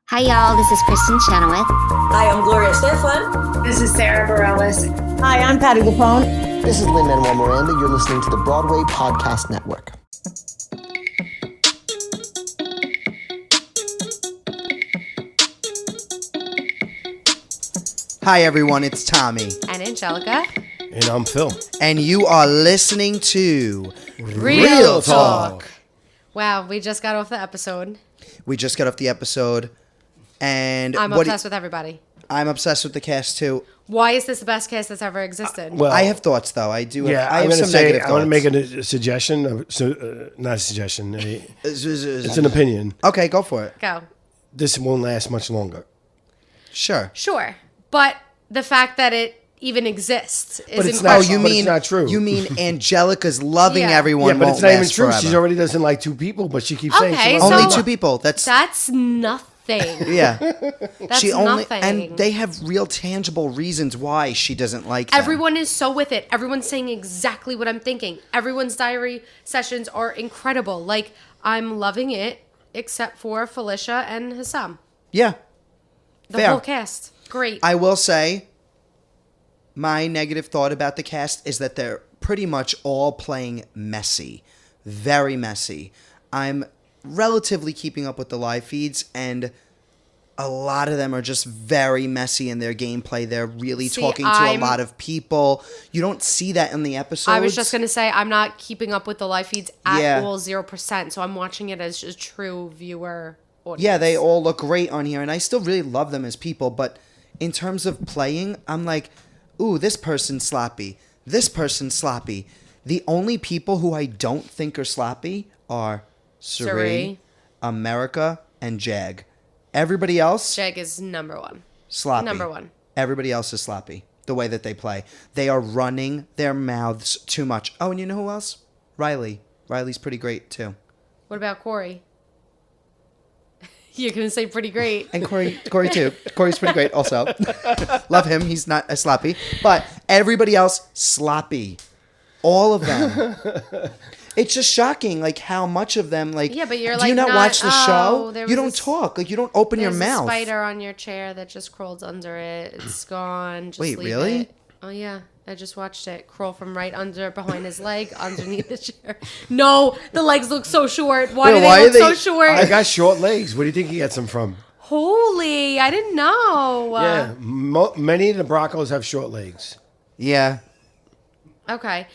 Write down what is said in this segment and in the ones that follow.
Hi, y'all. This is Kristen Chenoweth. Hi, I'm Gloria Stefan. This is Sarah Bareilles. Hi, I'm Patty LuPone. This is Lin-Manuel Miranda. You're listening to the Broadway Podcast Network. Hi, everyone. It's Tommy. And Anjelica. And I'm Phil. And you are listening to Real Talk. Wow, we just got off the episode. We just got off the episode. And I'm obsessed with everybody. I'm obsessed with the cast, too. Why is this the best cast that's ever existed? Well, I have thoughts, though. I do. Yeah, I I'm have going to some say, negative I want to thoughts. make a suggestion. Not a suggestion. It's an opinion. Okay, go for it. Go. This won't last much longer. Sure. Sure. But the fact that it even exists is it's incredible. not- but it's not true. You mean Angelica's loving Yeah. everyone Yeah, but won't it's not even last true. forever. She already doesn't like two people, but she keeps saying Okay, she so- loves Only everyone. two people. That's nothing. Yeah. That's She only nothing. and they have real tangible reasons why she doesn't like them. Everyone is so with it. Everyone's saying exactly what I'm thinking. Everyone's diary sessions are incredible. Like, I'm loving it, except for Felicia and Hassam. Yeah. The Fair. whole cast. Great. I will say, my negative thought about the cast is that they're pretty much all playing messy. Very messy. I'm relatively keeping up with the live feeds, and a lot of them are just very messy in their gameplay. They're really See, talking to a lot of people. You don't see that in the episodes. I was just going to say, I'm not keeping up with the live feeds at Yeah. all, 0%. So I'm watching it as a true viewer audience. Yeah, they all look great on here, and I still really love them as people, but in terms of playing, I'm like, ooh, this person's sloppy. This person's sloppy. The only people who I don't think are sloppy are Cerie, America, and Jag. Everybody else, Jag is number one. sloppy. Number one. Everybody else is sloppy. The way that they play. They are running their mouths too much. Oh, and you know who else? Riley. Riley's pretty great, too. What about Corey? You're going to say pretty great. And Corey too. Corey's pretty great also. Love him. He's not as sloppy. But everybody else, sloppy. All of them. It's just shocking, like, how much of them, like, Yeah, but you're do like, you not watch the show? there You was don't this- talk. Like, you don't open your There's mouth. a spider on your chair that just crawled under it. It's gone. Just Wait, leave really? it. Oh, yeah. I just watched it crawl from right under, behind his leg, underneath the chair. No, the legs look so short. Why do they look so short? I got short legs. Where do you think he gets them from? Holy, I didn't know. Yeah, many of the Broncos have short legs. Yeah. Okay.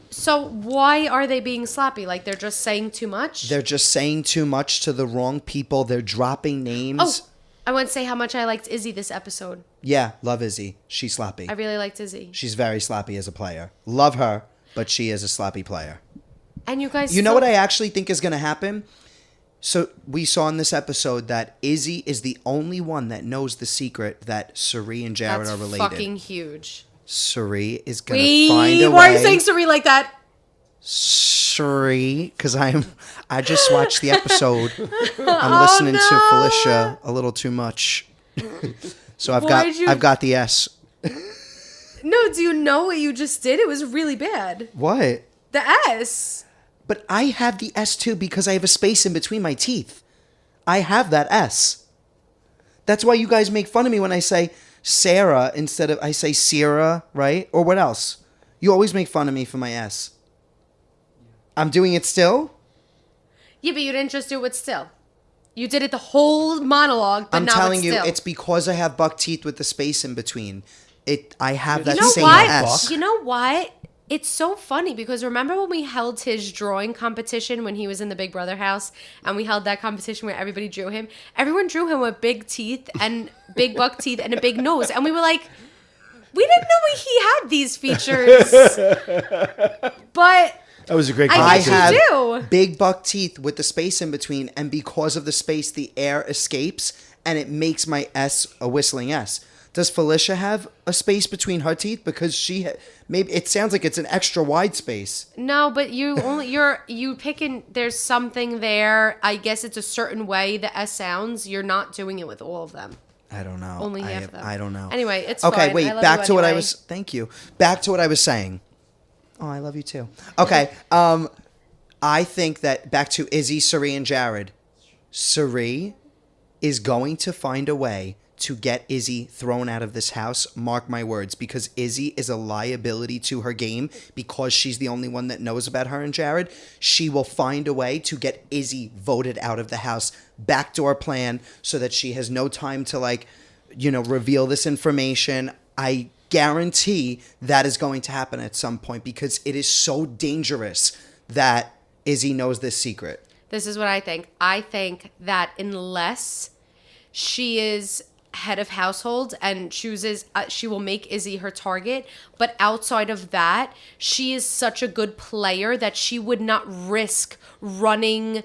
So why are they being sloppy? Like they're just saying too much? They're just saying too much to the wrong people. They're dropping names. Oh, I want to say how much I liked Izzy this episode. Yeah, love Izzy. She's sloppy. I really liked Izzy. She's very sloppy as a player. Love her, but she is a sloppy player. And you guys You know what I actually think is going to happen? So we saw in this episode that Izzy is the only one that knows the secret that Cerie and Jared That's are related. fucking huge. Cerie is going to find a Why are way. you saying Cerie like that? Cerie, because I just watched the episode. I'm listening to Felicia a little too much. So I've got the S. No, do you know what you just did? It was really bad. What? The S. But I have the S too because I have a space in between my teeth. I have that S. That's why you guys make fun of me when I say Sarah instead of I say Sierra, right? Or what else? You always make fun of me for my S. I'm doing it still? Yeah, but you didn't just do it with still. You did it the whole monologue, but I'm not telling with you, still. it's because I have buck teeth with the space in between. I have that You know same what? S. You know what? It's so funny because remember when we held his drawing competition when he was in the Big Brother house and we held that competition where everybody drew him? Everyone drew him with big teeth and big buck teeth and a big nose. And we were like, we didn't know he had these features. But That was a great I I guess you have do. big buck teeth with the space in between, and because of the space, the air escapes, and it makes my S a whistling S. Does Felicia have a space between her teeth? Because maybe it sounds like it's an extra wide space. No, but you picking. There's something there. I guess it's a certain way the S sounds. You're not doing it with all of them. I don't know. Only half of them. I don't know. Anyway, it's okay. fine. Wait, I love back you to what I anyway. was. Thank you. Back to what I was saying. Oh, I love you too. Okay. I think that back to Izzy, Cerie, and Jared. Cerie is going to find a way to get Izzy thrown out of this house. Mark my words, because Izzy is a liability to her game because she's the only one that knows about her and Jared. She will find a way to get Izzy voted out of the house. Backdoor plan so that she has no time to reveal this information. I guarantee that is going to happen at some point because it is so dangerous that Izzy knows this secret. This is what I think. I think that unless she is head of household and chooses, she will make Izzy her target. But outside of that, she is such a good player that she would not risk running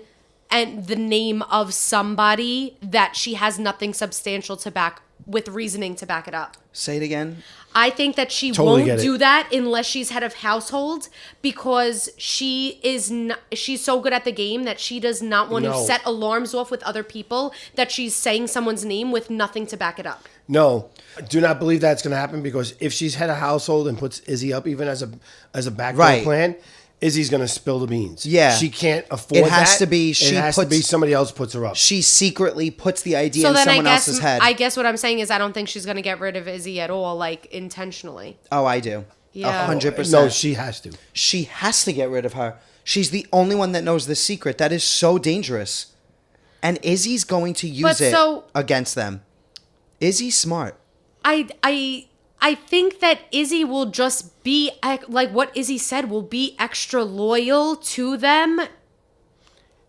and the name of somebody that she has nothing substantial to back with reasoning to back it up. Say it again. I think that she Totally won't do that unless she's head of household because she's so good at the game that she does not want to set alarms off with other people that she's saying someone's name with nothing to back it up. No, do not believe that's going to happen because if she's head of household and puts Izzy up even as a backdoor plan, Izzy's going to spill the beans. Yeah. She can't afford that. It has to be somebody else puts her up. She secretly puts the idea in someone else's head. I guess what I'm saying is I don't think she's going to get rid of Izzy at all, like intentionally. Oh, I do. Yeah. 100%. No, she has to. She has to get rid of her. She's the only one that knows the secret. That is so dangerous. And Izzy's going to use it against them. Izzy's smart. I think that Izzy will just be, like what Izzy said, will be extra loyal to them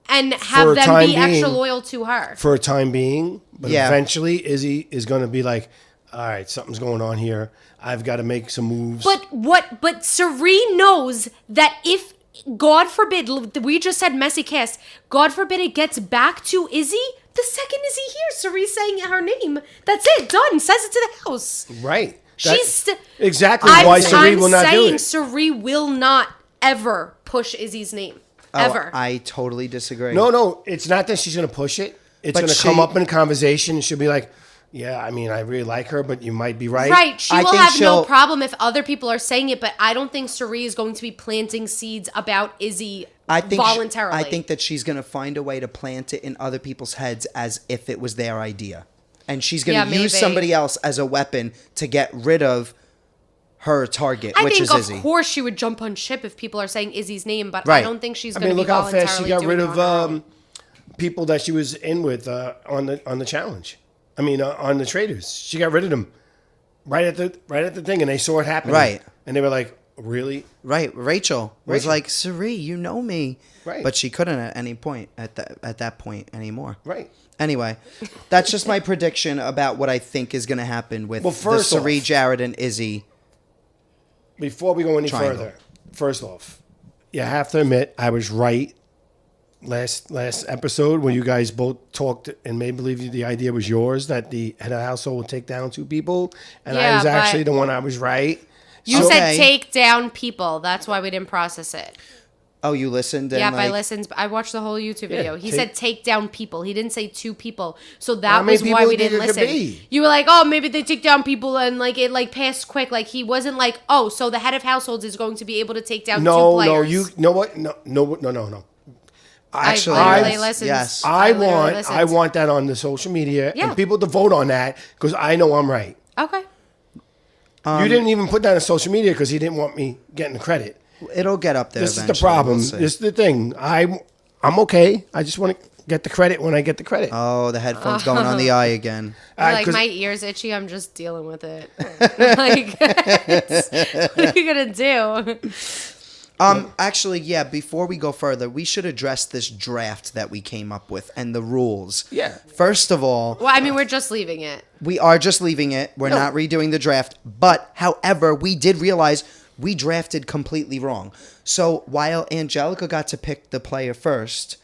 and have them be extra loyal to her. For a time being. But eventually, Izzy is going to be like, all right, something's going on here. I've got to make some moves. But Cerie knows that if, God forbid, we just said messy cast, God forbid it gets back to Izzy, the second Izzy hears Cerie saying her name, that's it, done, says it to the house. Right. She's exactly why Cerie will not do it. Cerie will not ever push Izzy's name. Ever. I totally disagree. No, it's not that she's going to push it. It's going to come up in conversation. She'll be like, yeah, I mean, I really like her, but you might be right. Right. She will have no problem if other people are saying it, but I don't think Cerie is going to be planting seeds about Izzy voluntarily. I think that she's going to find a way to plant it in other people's heads as if it was their idea. And she's going to use somebody else as a weapon to get rid of her target, which is Izzy. Of course she would jump on ship if people are saying Izzy's name, but I don't think she's going to be look how voluntarily fast she got rid of people that she was in with on the challenge. I mean, on the traders. She got rid of them right at the thing, and they saw it happen. Right. And they were like, really? Right. Rachel was like, Cerie, you know me. Right. But she couldn't at any point at that point anymore. Right. Anyway, that's just my prediction about what I think is going to happen with the Cerie, Jared, and Izzy. Before we go any further, first off, you have to admit I was right last episode when you guys both talked and made believe the idea was yours that the head of household would take down two people, and I was actually the one I was right. You said take down people. That's why we didn't process it. Oh, you listened? And I listened. I watched the whole YouTube video. He said take down people. He didn't say two people. So that was why we didn't listen. You were like, oh, maybe they take down people and like it like passed quick. Like he wasn't like, oh, so the head of households is going to be able to take down two players. No, you know what? No. Actually, I listened. Yes. I want that on the social media and people to vote on that because I know I'm right. Okay. You didn't even put that on social media because he didn't want me getting the credit. It'll get up there. This is the problem. This is the thing. I'm okay. I just want to get the credit when I get the credit. Oh, the headphones going on the eye again. Like my ear's itchy. I'm just dealing with it. Like, what are you gonna do? Actually, yeah, before we go further, we should address this draft that we came up with and the rules. Yeah. First of all... Well, I mean, we're just leaving it. We are just leaving it. We're not redoing the draft. But, however, we did realize we drafted completely wrong. So, while Anjelica got to pick the player first...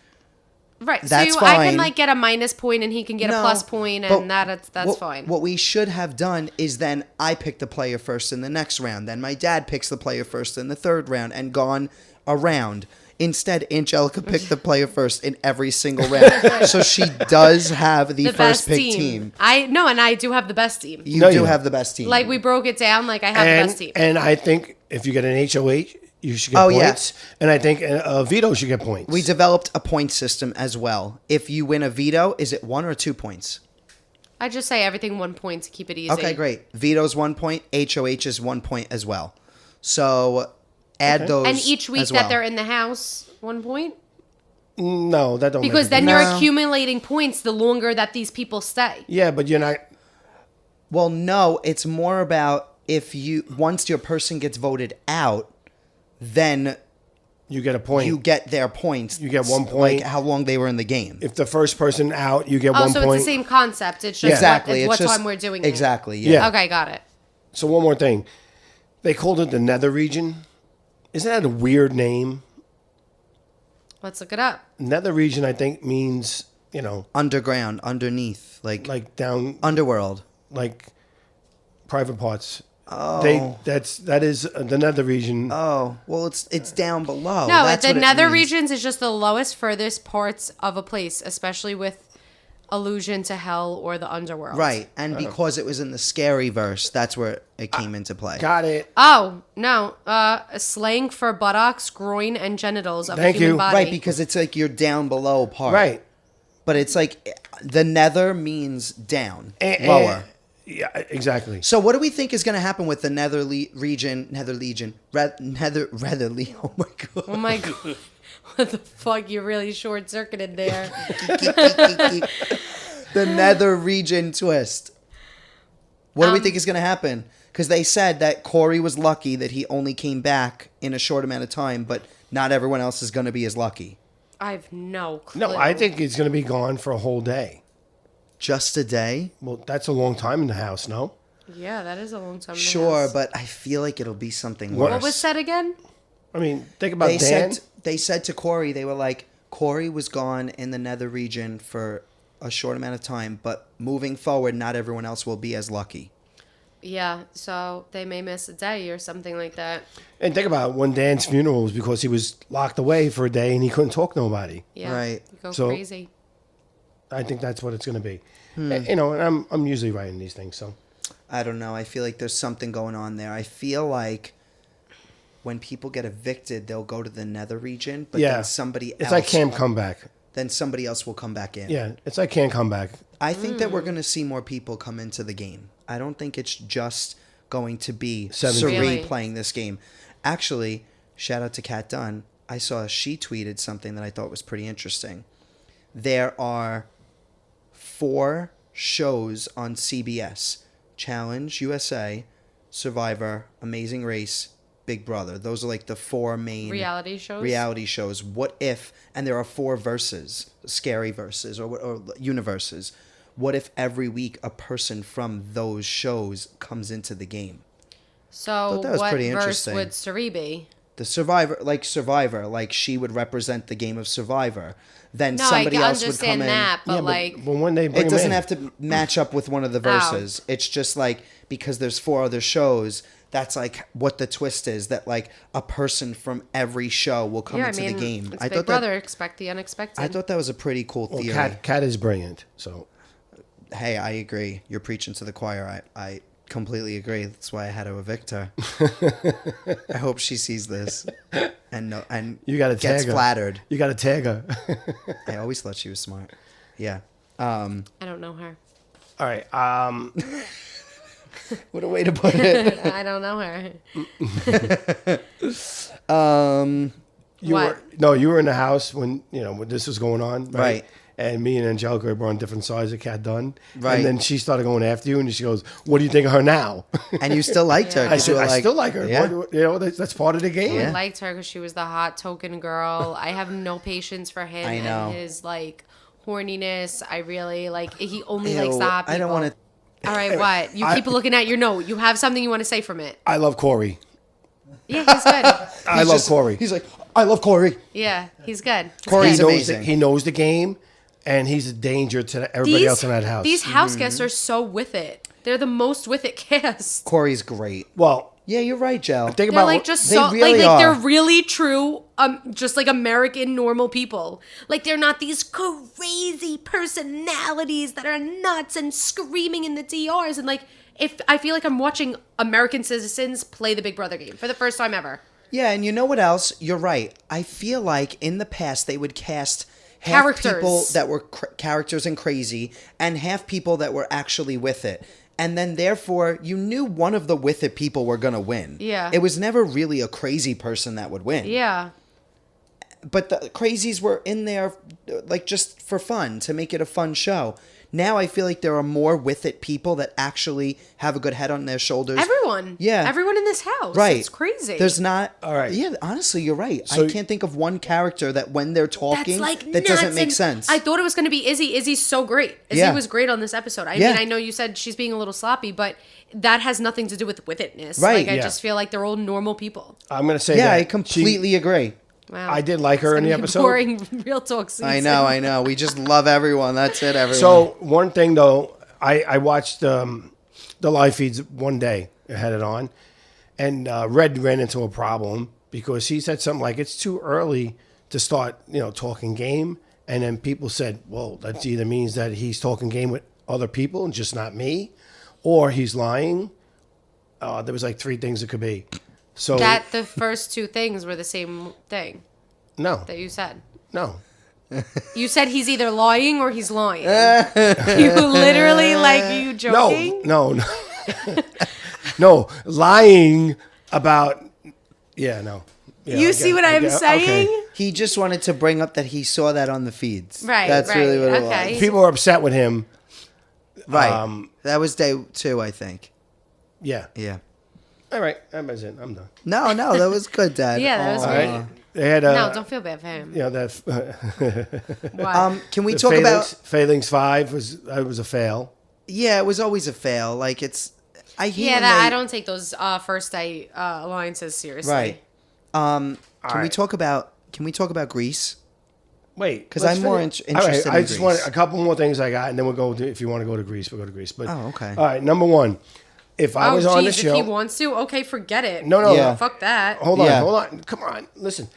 Right, that's so fine. I can like get a minus point and he can get a plus point and that's fine. What we should have done is then I pick the player first in the next round. Then my dad picks the player first in the third round and gone around. Instead, Anjelica picked the player first in every single round. So she does have the first pick team. And I do have the best team. You do have the best team. Like we broke it down, like I have the best team. And I think if you get an HOH, you should get Oh, yeah. points. And I think a veto should get points. We developed a point system as well. If you win a veto, is it 1 or 2 points? I just say everything 1 point to keep it easy. Okay, great. Veto's 1 point. HOH is 1 point as well. So add those. And each week as well. that they're in the house, 1 point? No, that don't Because make then it. you're No. accumulating points the longer that these people stay. Yeah, but you're not... Well, no, it's more about once your person gets voted out, then You get a point. you get their points. You get 1 point. Like how long they were in the game. If the first person out, you get 1 So point. it's the same concept. It's just Exactly. what It's just- time we're doing it. Exactly. Yeah. Yeah. Okay, got it. So one more thing. They called it the Nether region. Isn't that a weird name? Let's look it up. Nether region, I think, means, Underground, underneath, like down, underworld. like private parts. Oh. That is the Nether region. Oh, well, it's down below. No, That's the what it nether means. regions is just the lowest, furthest parts of a place, especially with allusion to hell or the underworld. Right, and because it was in the scary verse, that's where it came into play. Got it. Oh, no. A slang for buttocks, groin, and genitals of Thank a human you. body. Right, because it's like your down below part. Right. But it's like the nether means down, Eh, lower. Yeah, exactly. So what do we think is going to happen with the Nether Legion? Oh my god! Oh my god. What the fuck? You're really short circuited there. The Nether region twist. What do we think is going to happen? Because they said that Corey was lucky that he only came back in a short amount of time, but not everyone else is going to be as lucky. I have no clue. No, I think it's going to be gone for a whole day. Just a day? Well, that's a long time in the house, no? Yeah, that is a long time. in the Sure, house. but I feel like it'll be something What worse. What was said again? I mean, think about They Dan. said to Corey, they were like, Corey was gone in the Nether region for a short amount of time, but moving forward, not everyone else will be as lucky. Yeah, so they may miss a day or something like that. And think about when Dan's funeral was because he was locked away for a day and he couldn't talk to nobody. Yeah, Right. You go So- crazy. I think that's what it's going to be. And I'm usually writing these things, so. I don't know. I feel like there's something going on there. I feel like when people get evicted, they'll go to the Nether region, but Yeah. then somebody It's else, like Camp Comeback. then somebody else will come back in. Yeah, it's like Can't Come Back. I think that we're going to see more people come into the game. I don't think it's just going to be 17. Cerie Really? playing this game. Actually, shout out to Kat Dunn. I saw she tweeted something that I thought was pretty interesting. There are 4 shows on CBS: Challenge USA, Survivor, Amazing Race, Big Brother. Those are like the 4 main Reality shows? reality shows. What if, and there are 4 verses, scary verses or universes. What if every week a person from those shows comes into the game? So thought that was what pretty verse interesting. would Cerie be? The Survivor, like she would represent the game of Survivor. Then No, somebody I else would understand come that, in. but But when they bring It him doesn't in, have to match up with one of the verses. It's just like, because there's 4 other shows, that's like what the twist is, that like a person from every show will come into the game. It's Big Brother. Expect the unexpected. I thought that was a pretty cool well, theory. Cat is brilliant, so. Hey, I agree. You're preaching to the choir. I completely agree. That's why I had to evict her. I hope she sees this and You got to tag gets her. flattered. You got to tag her. I always thought she was smart. Yeah. I don't know her. All right. What a way to put it. I don't know her. You What? were in the house when when this was going on, right? Right. And me and Anjelica were on different sides of Cat Dunn. Right. And then she started going after you, and she goes, "What do you think of her now?" And you still liked her. I 'cause you said, were "I still like her. Yeah. That's part of the game." Yeah. I liked her because she was the hot token girl. I have no patience for him I know. and his like horniness. I really like. He only likes Ew, the hot people. I don't want to. All right, what? You keep looking at your note. You have something you want to say from it. I love Corey. Yeah, he's good. I love Corey. He's like, I love Corey. Yeah, he's good. He's Corey's good. amazing. He knows the game, and he's a danger to everybody else in that house. These house guests are so with it. They're the most with it cast. Corey's great. well, Yeah, you're right, Joe. think They're about like just they so really like are. they're really true just like American normal people. Like they're not these crazy personalities that are nuts and screaming in the DRs and like if I feel like I'm watching American citizens play the Big Brother game for the first time ever. Yeah, and you know what else? You're right. I feel like in the past they would cast half Characters. people that were characters and crazy, and half people that were actually with it. And then therefore you knew one of the with it people were going to win. Yeah. It was never really a crazy person that would win. Yeah. But the crazies were in there like just for fun, to make it a fun show. Now I feel like there are more with it people that actually have a good head on their shoulders. Everyone. Yeah. Everyone in this house. Right. It's crazy. There's not. All right. Yeah, honestly, you're right. So- I can't think of one character that when they're talking, That's like that doesn't nuts. make And sense. I thought it was going to be Izzy. Izzy's so great. Izzy Yeah. was great on this episode. I Yeah. mean, I know you said she's being a little sloppy, but that has nothing to do with itness. Right. Like, I Yeah. just feel like they're all normal people. I'm going to say yeah, that I completely agree. Wow. I did like her It's in the gonna be episode. Boring real talk season. I know. We just love everyone. That's it, everyone. So one thing though, I watched the live feeds one day. I had it on, and Red ran into a problem because he said something like, "It's too early to start, talking game." And then people said, "Well, that either means that he's talking game with other people and just not me, or he's lying." There was like three things it could be. So That the first two things were the same thing no, that you said. no. You said he's either lying or he's lying. You literally you joking? No. No, lying about, no. Yeah, You see what I'm saying? okay. he just wanted to bring up that he saw that on the feeds. Right, That's right, really what it okay. was. People were upset with him. Right. That was day 2, I think. Yeah. Yeah. All right, that was it. I'm done. No, that was good, Dad. Yeah, that was All great. right. They had No, don't feel bad for him. that. Why? Can we talk about? Phalanx 5 was a fail. Yeah, it was always a fail. Like I hate. Yeah, when I they- don't take those first day alliances seriously. Right. Can we right. talk about? Can we talk about Greece? Wait, 'Cause let's I'm more finish. interested All right, I in just Greece. want a couple more things I got, and then we'll go. If you want to go to Greece, we'll go to Greece. But Oh, okay. All right, number one, if I was on the show, if he wants to, okay, forget it. No, no, Yeah. Fuck that. hold on, come on, listen,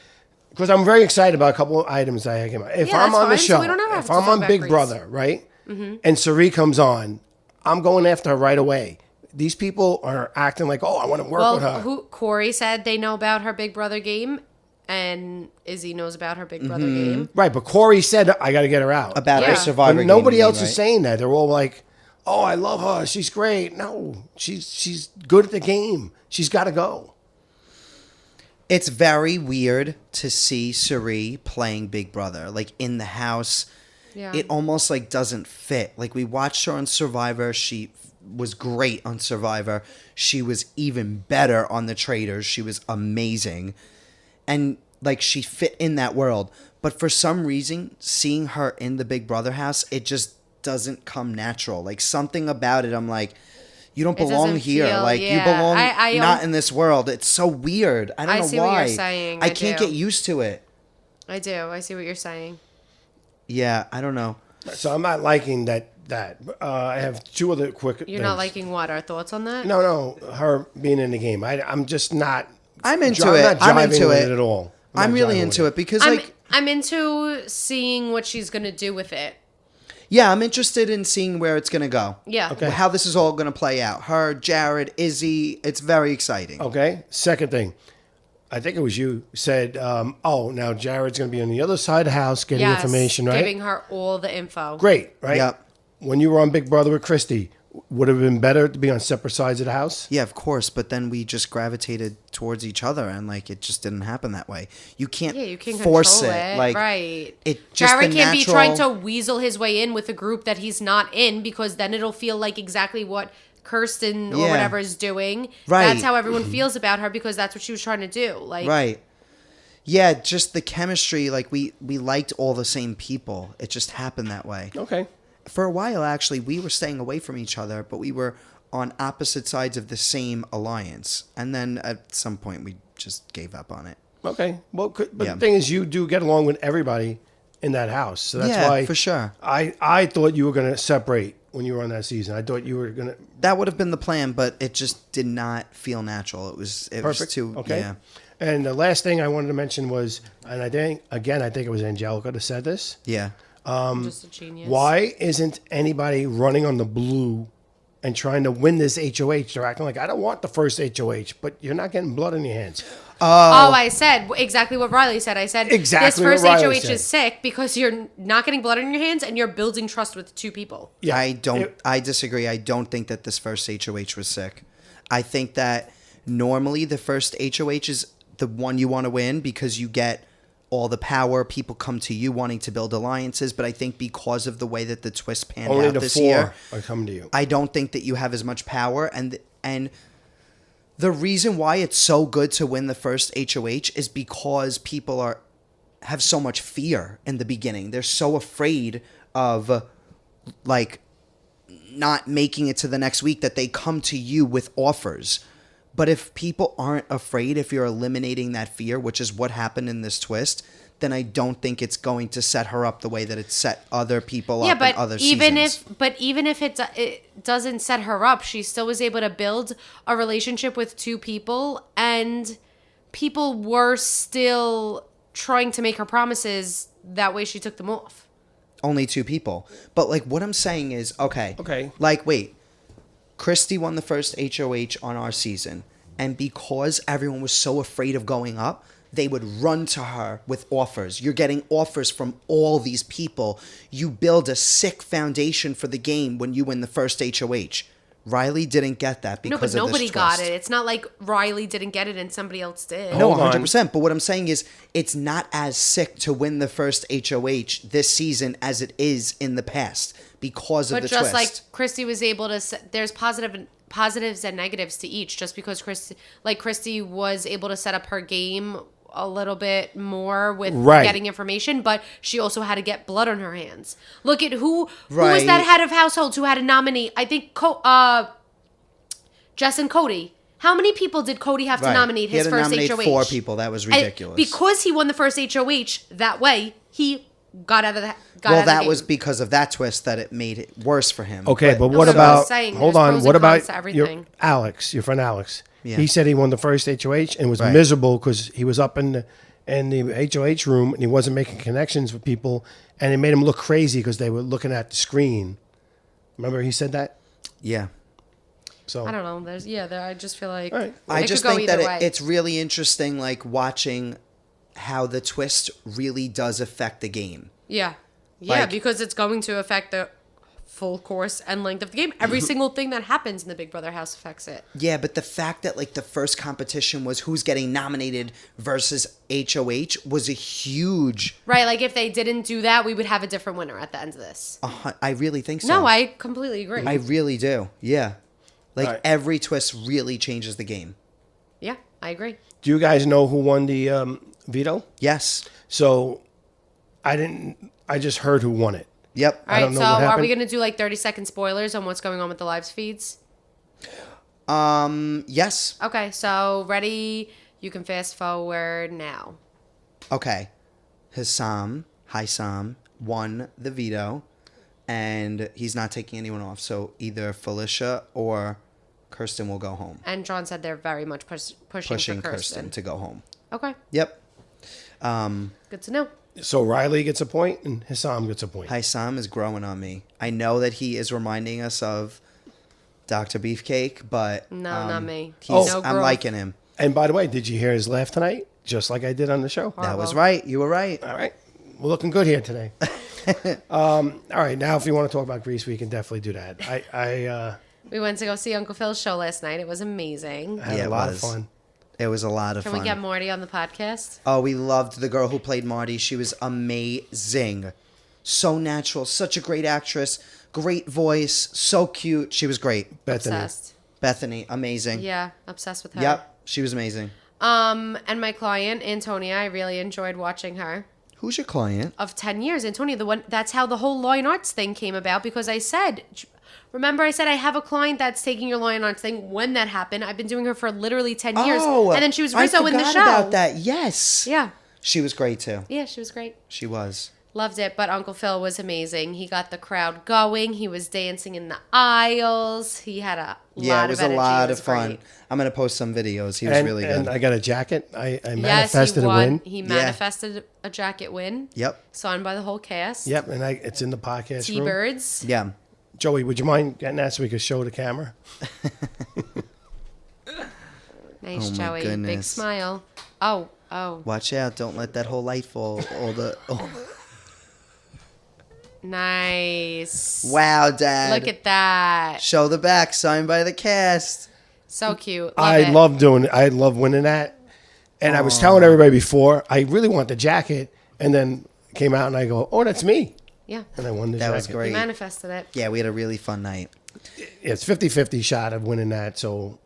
because I'm very excited about a couple of items that I came out. If Yeah, I'm that's on the fine. So show, we don't have if to I'm talk on about Big Greece. Brother, right, and Cerie comes on, I'm going after her right away. These people are acting like, oh, I want to work with her. Well, Corey said they know about her Big Brother game, and Izzy knows about her Big Brother Mm-hmm. game. Right, but Corey said I got to get her out. About Yeah. our Survivor. But game, nobody you mean, else right? is saying that. They're all like, "Oh, I love her. She's great." No, she's good at the game. She's got to go. It's very weird to see Cerie playing Big Brother, like in the house. Yeah. It almost like doesn't fit. Like we watched her on Survivor. She was great on Survivor. She was even better on the Traitors. She was amazing. And like she fit in that world. But for some reason, seeing her in the Big Brother house, it just doesn't come natural. Like something about it, I'm like, you don't belong doesn't here. feel- Like you yeah. belong I not in this world. It's so weird. I don't I know see why. what you're saying. I I can't do. get used to it. I do. I see what you're saying. Yeah, I don't know. So I'm not liking that. I have two other quick. You're not liking what? Our thoughts on that? No, her being in the game. I'm just not. I'm into I'm it. not I'm jiving into with it. at all. I'm not really jiving into with it because I'm into seeing what she's gonna do with it. yeah, I'm interested in seeing where it's gonna go. Yeah. Okay. How this is all gonna play out. Her, Jared, Izzy. It's very exciting. Okay. Second thing, I think it was you said, now Jared's going to be on the other side of the house getting Yes, information, right? Giving her all the info. Great, right? Yep. When you were on Big Brother with Christy, would it have been better to be on separate sides of the house? Yeah, of course. But then we just gravitated towards each other, and like it just didn't happen that way. You can't. Yeah, you can force control it. it. Like right. It just Jared the can't be natural- trying to weasel his way in with a group that he's not in, because then it'll feel like exactly what Kirsten or Yeah. whatever is doing. Right. That's how everyone feels about her, because that's what she was trying to do. Like, Right. Yeah, just the chemistry. Like we liked all the same people. It just happened that way. Okay. For a while, actually, we were staying away from each other, but we were on opposite sides of the same alliance. And then at some point, we just gave up on it. Okay. Well, but Yeah. the thing is, you do get along with everybody in that house. So that's Yeah, why. for sure. I thought you were going to separate when you were on that season. I thought you were going to. That would have been the plan, but it just did not feel natural. It was Perfect. too. Okay. Yeah. And the last thing I wanted to mention was, and I think it was Anjelica that said this. Yeah. I'm just a genius. Why isn't anybody running on the blue and trying to win this HOH? They're acting like, I don't want the first HOH, but you're not getting blood in your hands. I said exactly what Riley said. I said Exactly this first what Riley HOH said. is sick because you're not getting blood on your hands and you're building trust with two people. Yeah, I disagree. I don't think that this first HOH was sick. I think that normally the first HOH is the one you want to win because you get all the power. People come to you wanting to build alliances. But I think because of the way that the twist panned only out the this 4 year, are coming to you. I don't think that you have as much power. And the reason why it's so good to win the first HOH is because people have so much fear in the beginning. They're so afraid of like not making it to the next week that they come to you with offers. But if people aren't afraid, if you're eliminating that fear, which is what happened in this twist, then I don't think it's going to set her up the way that it set other people up in other seasons. Even if it doesn't set her up, she still was able to build a relationship with two people, and people were still trying to make her promises. That way, she took them off. Only 2 people. But like what I'm saying is, okay. Like, wait. Christy won the first HOH on our season. And because everyone was so afraid of going up, they would run to her with offers. You're getting offers from all these people. You build a sick foundation for the game when you win the first HOH. Riley didn't get that because of this twist. No, but nobody got it. It's not like Riley didn't get it and somebody else did. No, 100%. But what I'm saying is it's not as sick to win the first HOH this season as it is in the past because of the twist. But just like Christy was able to, there's positives and negatives to each. Just because Christy was able to set up her game a little bit more with getting information, but she also had to get blood on her hands. Look at who was that head of households who had to nominate, I think, Jess and Cody. How many people did Cody have to nominate his first HOH? He had to nominate 4 people. That was ridiculous. And because he won the first HOH that way, he got out of the that was because of that twist that it made it worse for him. Okay, but what about... Hold on. What about your friend Alex? Yeah. He said he won the first HOH and was miserable because he was up in the HOH room and he wasn't making connections with people, and it made him look crazy because they were looking at the screen. Remember he said that? Yeah. So I don't know. I just feel like I just think that it's really interesting, like watching how the twist really does affect the game. Yeah, because it's going to affect the full course and length of the game. Every single thing that happens in the Big Brother house affects it. Yeah, but the fact that like the first competition was who's getting nominated versus HOH was a huge... Right, like if they didn't do that, we would have a different winner at the end of this. I really think so. No, I completely agree. I really do. Yeah. Like every twist really changes the game. Yeah, I agree. Do you guys know who won the veto? Yes. So I just heard who won it. Yep. All right, so are we going to do like 30-second spoilers on what's going on with the live feeds? Yes. Okay, so ready? You can fast forward now. Okay. Hisam won the veto, and he's not taking anyone off. So either Felicia or Kirsten will go home. And John said they're very much pushing for Kirsten to go home. Okay. Yep. Good to know. So Riley gets a point and Hisam gets a point. Hisam is growing on me. I know that he is reminding us of Dr. Beefcake, but... No, not me. I'm liking him. And by the way, did you hear his laugh tonight? Just like I did on the show. That was right. You were right. All right. We're looking good here today. All right. Now, if you want to talk about Greece, we can definitely do that. We went to go see Uncle Phil's show last night. It was amazing. I had a lot of fun. It was a lot of fun. Can we get Marty on the podcast? Oh, we loved the girl who played Marty. She was amazing. So natural. Such a great actress. Great voice. So cute. She was great. Bethany. Amazing. Yeah. Obsessed with her. Yep. She was amazing. And my client, Antonia, I really enjoyed watching her. Who's your client? Of 10 years. Antonia, that's how the whole Law and Arts thing came about, because I said... Remember I said I have a client that's taking your Law and Arts thing. When that happened, I've been doing her for literally 10 years. And then she was Rizzo in the show. I forgot about that. Yes. Yeah. She was great too. Yeah, she was great. She was. Loved it. But Uncle Phil was amazing. He got the crowd going. He was dancing in the aisles. He had a lot of energy. Yeah, it was a lot of fun. Great. I'm going to post some videos. He was really good. And I got a jacket. I manifested a win. He manifested a jacket win. Yep. Signed by the whole cast. Yep, and it's in the podcast room. T-Birds. Yeah. Joey, would you mind getting that so we could show the camera? Nice, Oh, my Joey. Big goodness. smile. Oh. Watch out! Don't let that whole light fall. Nice. Wow, Dad! Look at that. Show the back, signed by the cast. So cute. I love doing it. I love winning that. And I was telling everybody before, I really want the jacket. And then came out and I go, oh, that's me. Yeah. And I won the That jacket. was great. You manifested it. Yeah, we had a really fun night. It's 50-50 shot of winning that. So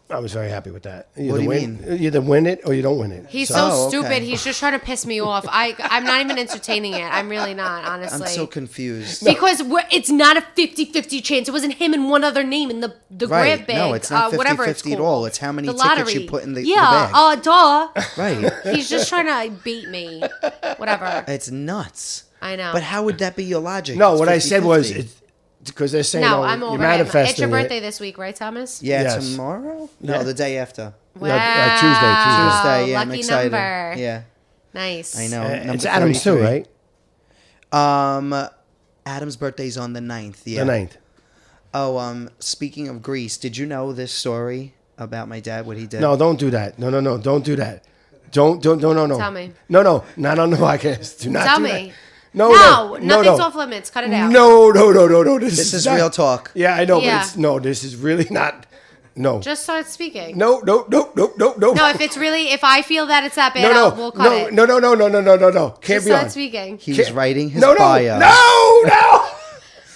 I was very happy with that. What do you mean? You either win it or you don't win it. He's So- so Oh, okay. stupid. He's just trying to piss me off. I'm not even entertaining it. I'm really not, honestly. I'm so confused. Because it's not a 50-50 chance. It wasn't him and one other name in the Right. grab bag. No, it's not 50-50 whatever it's at called. all. It's how many The tickets lottery. you put in the yeah, bag. duh. Right. He's just trying to bait me. Whatever. It's nuts. I know. But how would that be your logic? No, It's what I said was, 50-50. because they're saying, No, oh, I'm you're over him. manifesting It's your birthday it. this week, right, Thomas? Yeah, Yes. tomorrow? Yeah. No, the day after. Wow. Tuesday. Tuesday, yeah, I'm lucky excited. number. Yeah, Nice. I know. It's Number Adam's too, 33. right? Adam's birthday's on the 9th. Yeah. The 9th. Oh, speaking of Greece, did you know this story about my dad, what he did? No, don't do that. No, don't do that. Don't, no. Tell me. No, not on the podcast. Do not Tell do me. that. No, nothing's off limits. Cut it out. No. This is not- real talk. Yeah, I know, Yeah. but this is really not. No. Just start speaking. No. No, if I feel that it's that bad, we'll cut it. No. Can't Just be on. start speaking. He was writing his No. bio. No.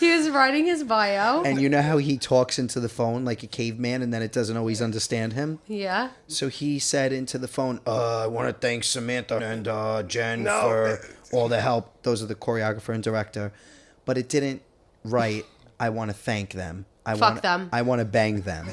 He was writing his bio. And you know how he talks into the phone like a caveman and then it doesn't always understand him? Yeah. So he said into the phone, I want to thank Samantha and Jen for all the help. Those are the choreographer and director. But it didn't write, I want to thank them. Fuck them. I want to bang them.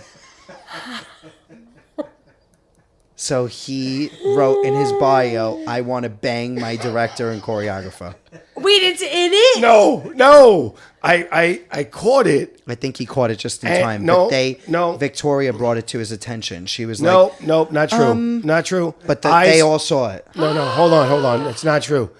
So he wrote in his bio, I want to bang my director and choreographer. Wait, it's in it? No. I caught it. I think he caught it just in Eh, time. no, but no. Victoria brought it to his attention. She was like, No, not true. Not true. but they all saw it. No, hold on. It's not true.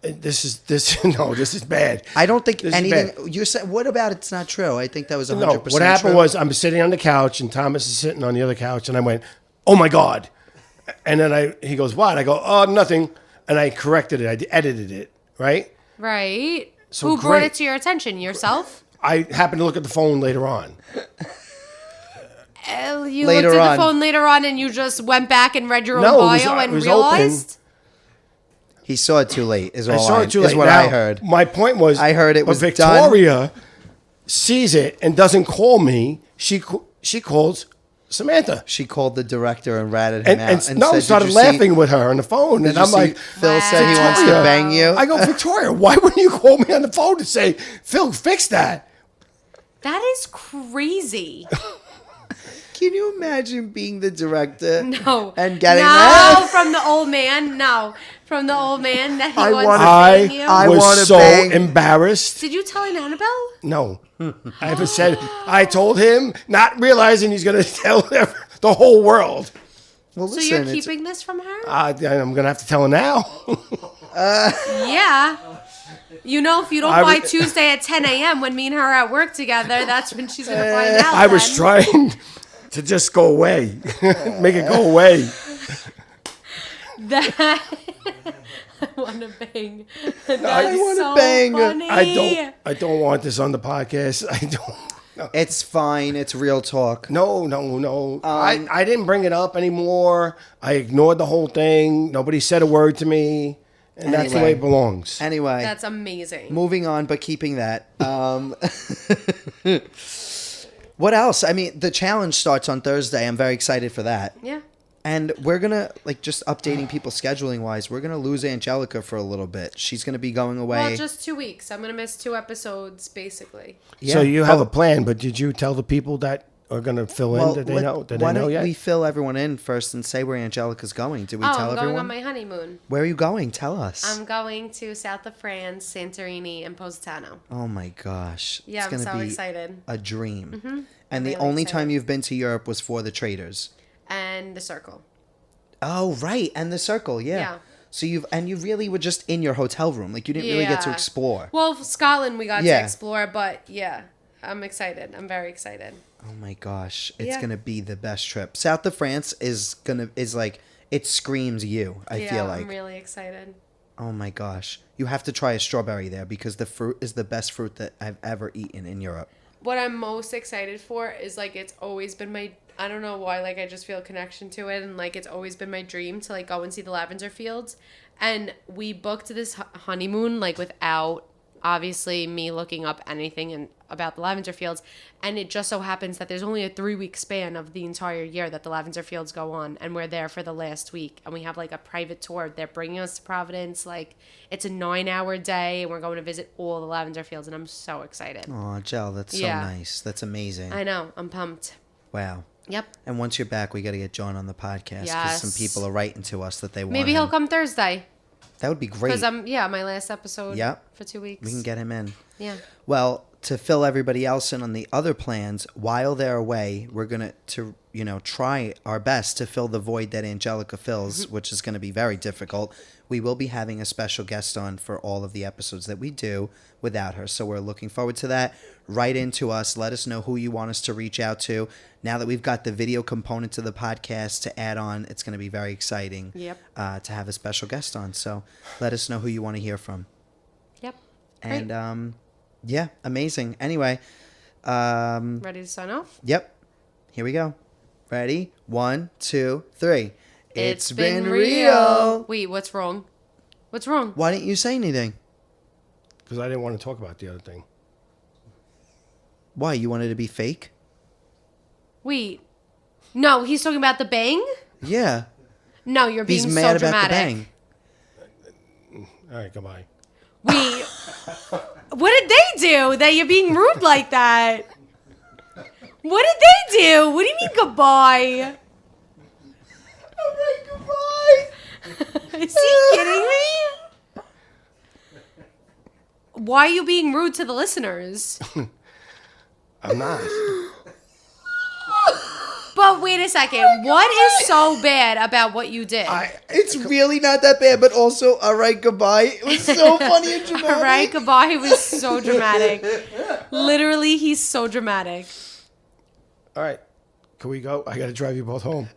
This is bad. I don't think This is anything. bad. You said, what about it's not true? I think that was 100% No, what happened true. was I'm sitting on the couch and Thomas is sitting on the other couch and I went, oh my God. And then he goes, what? I go, oh, nothing. And I corrected it. I edited it, right? Right. So Who brought great. it to your attention? Yourself? I happened to look at the phone later on. You Later looked at on. the phone later on and you just went back and read your own No, it was- bio it and was realized? He saw it too late. Is all I saw it too is late. what Now, I heard. My point was, I heard it was but Victoria sees it and doesn't call me. She calls Samantha. She called the director and ratted him out. And said, "Did started you see- laughing with her on the phone. did And you I'm see like, Phil said he wants to Victoria. bang you. I go, Victoria, why wouldn't you call me on the phone to say, Phil, fix that? That is crazy. Can you imagine being the director? No. And getting no, that? from the old man. No. From the old man that he I wants wanna- to bang you. I was wanna so bang- embarrassed. Did you tell Annabelle? No. I haven't said, I told him, not realizing he's going to tell the whole world. Well, So listen, you're it's- keeping this from her? I'm going to have to tell her now. Yeah. You know, if you don't I buy was- Tuesday at 10 a.m. when me and her are at work together, that's when she's going to find out. I was then. trying to just go away, make it go away. That I want to bang. I That's wanna so bang. funny. I don't want this on the podcast. I don't. It's fine. It's real talk. No. I didn't bring it up anymore. I ignored the whole thing. Nobody said a word to me, and that's the way it belongs. Anyway, That's amazing. moving on, but keeping that. What else? I mean, the challenge starts on Thursday. I'm very excited for that. Yeah. And we're going to, like, just updating people scheduling wise, we're going to lose Anjelica for a little bit. She's going to be going away. Well, just 2 weeks. I'm going to miss 2 episodes, basically. So you have a plan, but did you tell the people that are going to fill in? Did they know? Did why they know don't yet? we fill everyone in first and say where Anjelica's going? Did we Oh, tell I'm going everyone? on my honeymoon. Where are you going? Tell us. I'm going to south of France, Santorini, and Positano. Oh my gosh. Yeah, it's I'm gonna so be excited. a dream. Mm-hmm. And the really only excited. time you've been to Europe was for the Traders. And the Circle. Oh, right. And the Circle, yeah. Yeah. So you really were just in your hotel room. Like, you didn't really get to Yeah. explore. Well, Scotland we got Yeah. to explore, but yeah. I'm excited. I'm very excited. Oh my gosh, it's gonna be the best trip. South of France is like it screams you. I feel like I'm really excited. Oh my gosh, you have to try a strawberry there because the fruit is the best fruit that I've ever eaten in Europe. What I'm most excited for is like it's always been my, I don't know why, like I just feel a connection to it, and like it's always been my dream to like go and see the lavender fields. And we booked this honeymoon like without obviously me looking up anything about the lavender fields, and it just so happens that there's only a 3-week span of the entire year that the lavender fields go on, and we're there for the last week, and we have like a private tour. They're bringing us to Providence. Like it's a 9-hour day, and we're going to visit all the lavender fields, and I'm so excited. Oh, Jel, that's so nice. That's amazing. I know. I'm pumped. Wow. Yep. And once you're back, we got to get John on the podcast because some people are writing to us that they want. Maybe he'll come Thursday. That would be great. Because my last episode for 2 weeks. We can get him in. Yeah. Well, to fill everybody else in on the other plans, while they're away, we're going to try our best to fill the void that Anjelica fills, which is going to be very difficult. We will be having a special guest on for all of the episodes that we do without her. So we're looking forward to that. Write into us. Let us know who you want us to reach out to. Now that we've got the video component to the podcast to add on, it's going to be very exciting to have a special guest on. So let us know who you want to hear from. Yep. And great. Amazing. Anyway. Ready to sign off? Yep. Here we go. Ready? 1, 2, 3. It's been real. Wait, what's wrong? What's wrong? Why didn't you say anything? Because I didn't want to talk about the other thing. Why? You wanted to be fake? Wait. No, he's talking about the bang? Yeah. No, you're being He's mad so about dramatic. the bang. All right, goodbye. Wait. What did they do that you're being rude like that? What did they do? What do you mean goodbye? All right, goodbye. Is he kidding me? Why are you being rude to the listeners? I'm not. But wait a second. What is so bad about what you did? It's really not that bad, but also, all right, goodbye. It was so funny and dramatic. All right, goodbye was so dramatic. Literally, he's so dramatic. All right. Can we go? I got to drive you both home.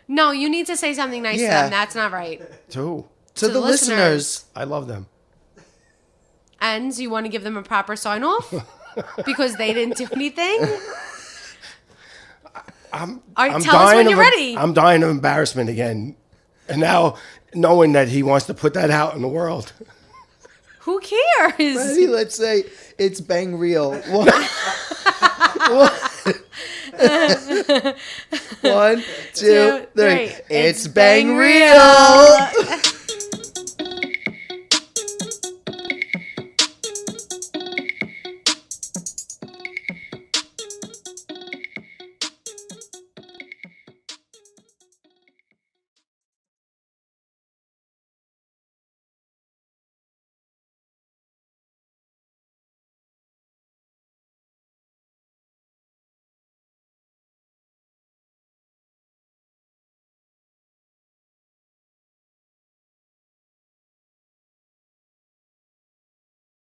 No, you need to say something nice to them. That's not right. To who? To the listeners. I love them. And you want to give them a proper sign off? Because they didn't do anything? Tell us when you're ready. I'm dying of embarrassment again. And now knowing that he wants to put that out in the world. Who cares? Ready? Let's say it's bang real. 1, 2, 3. It's bang real.